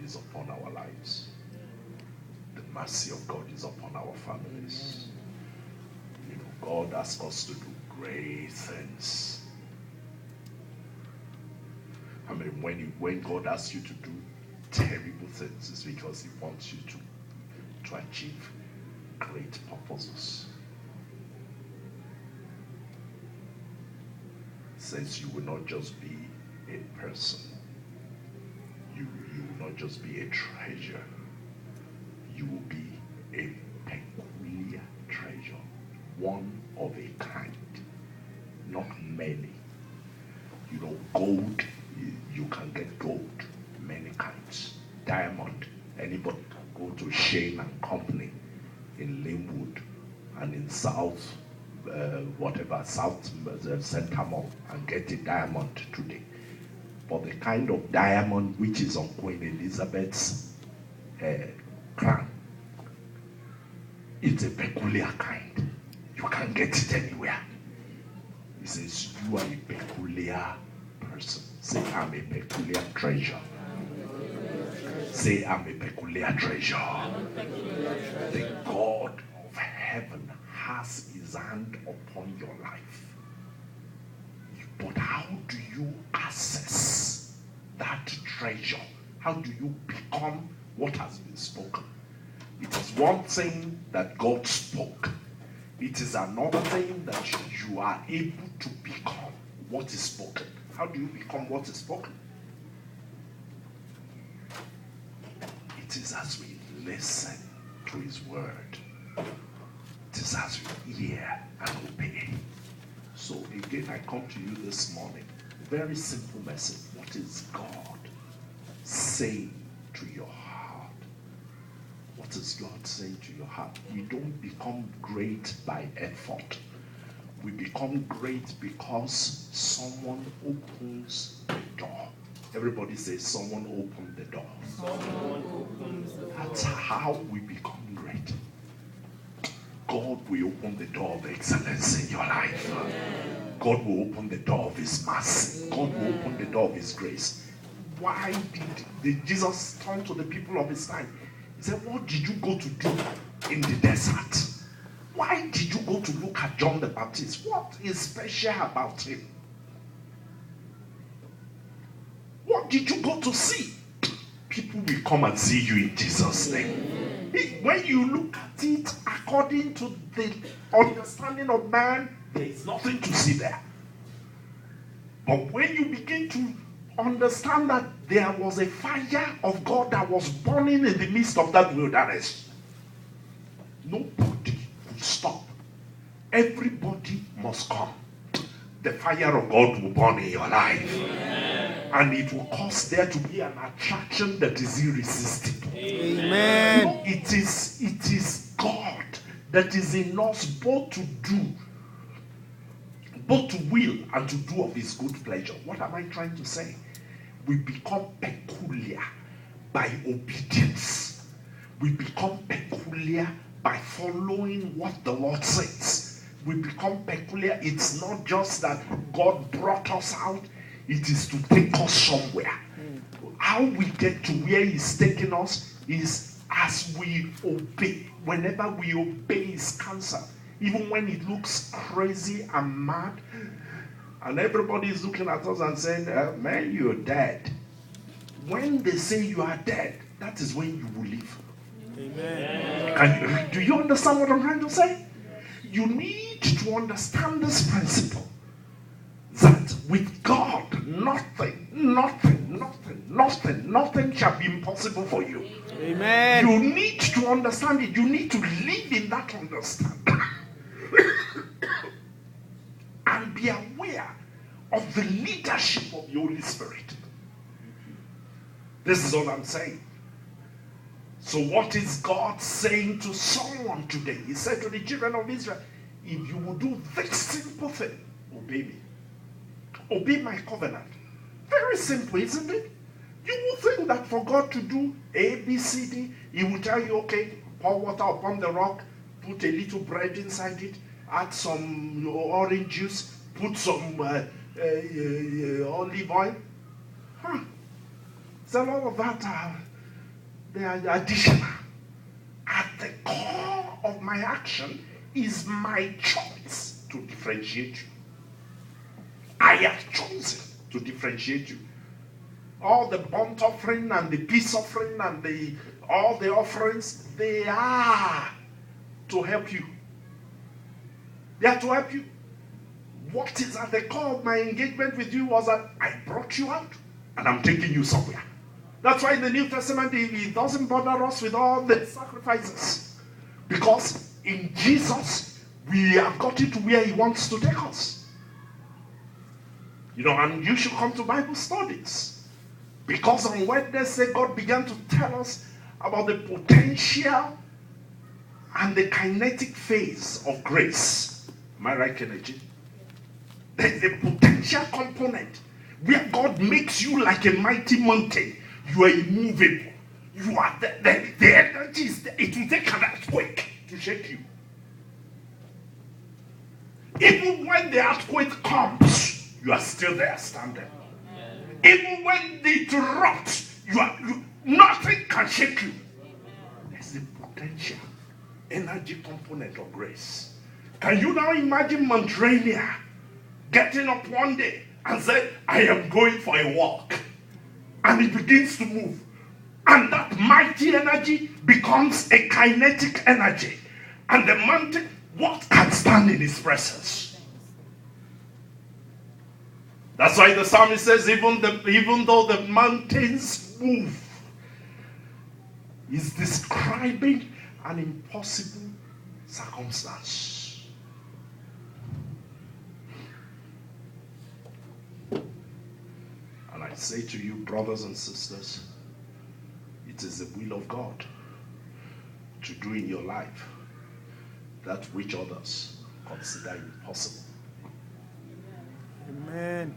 is upon our lives. The mercy of God is upon our families. You know, God asks us to do great things. I mean, when God asks you to do terrible things, it's because he wants you to achieve great purposes. Since you will not just be a person, you will not just be a treasure, you will be a peculiar treasure, one of a kind, not many. You know, gold, you can get gold, many kinds. Diamond, anybody can go to Shane and Company in Linwood and in South Center Mall and get a diamond today. But the kind of diamond which is on Queen Elizabeth's crown, it's a peculiar kind. You can't get it anywhere. He says, you are a peculiar person. Say, I'm a peculiar treasure. Say, I'm a peculiar treasure. The God of heaven has his hand upon your life. But how do you access that treasure? How do you become what has been spoken? It is one thing that God spoke. It is another thing that you are able to become what is spoken. How do you become what is spoken? It is as we listen to his word. It is as we hear and obey. So again, I come to you this morning. Very simple message. What is God saying to your heart? What is God saying to your heart? We don't become great by effort. We become great because someone opens the door. Everybody says, someone opened the door. Someone opens the door. That's how we become great. God will open the door of excellence in your life. God will open the door of his mercy. God will open the door of his grace. Why did Jesus turn to the people of his time? He said, what did you go to do in the desert? Why did you go to look at John the Baptist? What is special about him? What did you go to see? People will come and see you in Jesus' name. When you look at it according to the understanding of man, there is nothing to see there. But when you begin to understand that there was a fire of God that was burning in the midst of that wilderness, nobody could stop. Everybody must come. The fire of God will burn in your life. Amen. And it will cause there to be an attraction that is irresistible. Amen. You know, it is God that is in us both to will and to do of his good pleasure. What am I trying to say? We become peculiar by obedience. We become peculiar by following what the Lord says. We become peculiar. It's not just that God brought us out. It is to take us somewhere. How we get to where he's taking us is as we obey. Whenever we obey his counsel, even when it looks crazy and mad, and everybody is looking at us and saying, man, you're dead. When they say you are dead, that is when you will live. Amen. Do you understand what I'm trying to say? You need to understand this principle. That with God, nothing shall be impossible for you. Amen. You need to understand it. You need to live in that understanding. And be aware of the leadership of the Holy Spirit. This is all I'm saying. So what is God saying to someone today? He said to the children of Israel, if you will do this simple thing, obey me. Obey my covenant. Very simple, isn't it? You will think that for God to do A, B, C, D, he will tell you, okay, pour water upon the rock, put a little bread inside it, add some orange juice, put some olive oil. Is a lot of that They are additional. At the core of my action is my choice to differentiate you. I have chosen to differentiate you. All the burnt offering and the peace offering and all the offerings, they are to help you. They are to help you. What is at the core of my engagement with you was that I brought you out and I'm taking you somewhere. That's why in the New Testament, he doesn't bother us with all the sacrifices. Because in Jesus, we have got it to where he wants to take us. And you should come to Bible studies. Because on Wednesday, God began to tell us about the potential and the kinetic phase of grace. Am I right, Kennedy? There's a potential component where God makes you like a mighty mountain. You are immovable. You are the energy is there. It will take an earthquake to shake you. Even when the earthquake comes, you are still there standing. Even when it erupts, nothing can shake you. There's the potential energy component of grace. Can you now imagine Mount Rainier getting up one day and say, I am going for a walk? And it begins to move. And that mighty energy becomes a kinetic energy. And the mountain, what can stand in his presence? That's why the psalmist says, even though the mountains move, he's describing an impossible circumstance. And I say to you, brothers and sisters, it is the will of God to do in your life that which others consider impossible. Amen.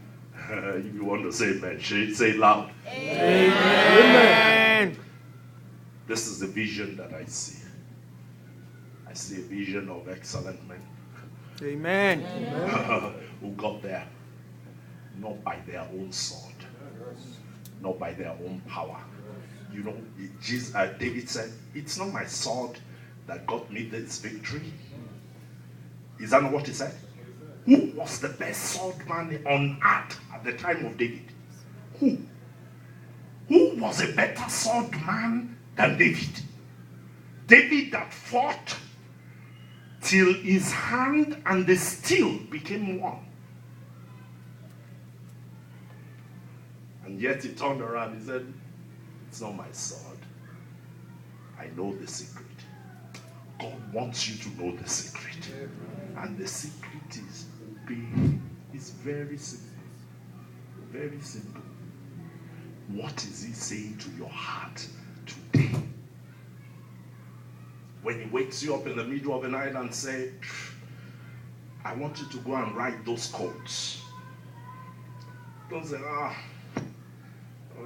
If you want to say amen, say it loud. Amen. This is the vision that I see. I see a vision of excellent men. Amen. Who got there not by their own sword, not by their own power. David said, it's not my sword that got me this victory. Is that not what he said? Who was the best swordman on earth at the time of David? Who? Who was a better swordman than David? David that fought till his hand and the steel became one. And yet he turned around and said, it's not my sword. I know the secret. God wants you to know the secret. And the secret is obey. It's very simple. Very simple. What is he saying to your heart today? When he wakes you up in the middle of the night and say, I want you to go and write those codes. Don't say,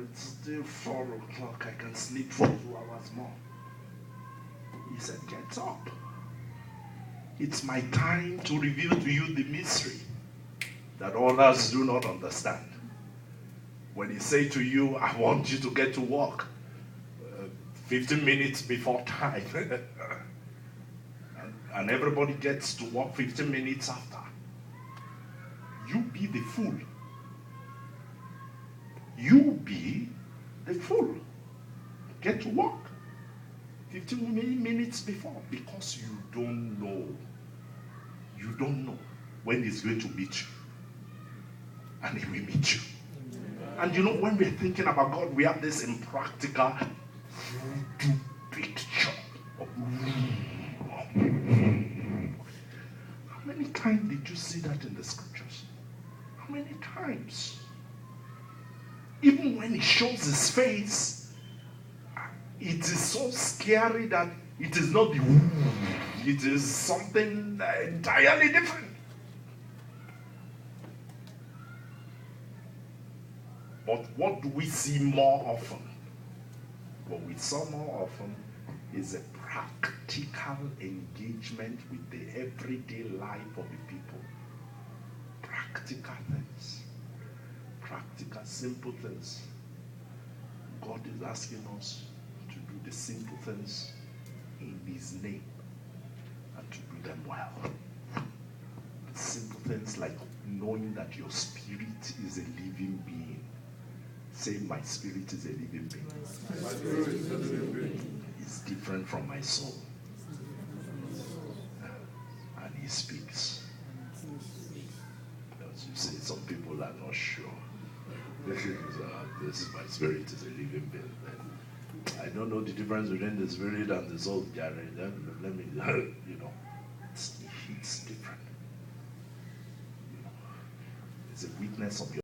it's still 4 o'clock. I can sleep for 2 hours more. He said, get up. It's my time to reveal to you the mystery that others do not understand. When he say to you, I want you to get to work 15 minutes before time. and everybody gets to work 15 minutes after. You be the fool. You be the fool. Get to work 15 minutes before, because you don't know. You don't know when he's going to meet you. And he will meet you. And when we're thinking about God, we have this impractical voodoo picture of how many times did you see that in the scriptures? How many times? Even when he shows his face, it is so scary that it is not the it is something entirely different. But what do we see more often? What we saw more often is a practical engagement with the everyday life of the people. Practical things. Practical, simple things. God is asking us to do. the simple things in his name and to do them well. The simple things like knowing that your spirit is a living being. Say, my spirit is a living being. It's different from my soul. And he speaks. As you say, some people are not sure. This is my spirit is a living being. I don't know the difference between the spirit and the soul, Jared. Let me, it's different. It's a weakness of your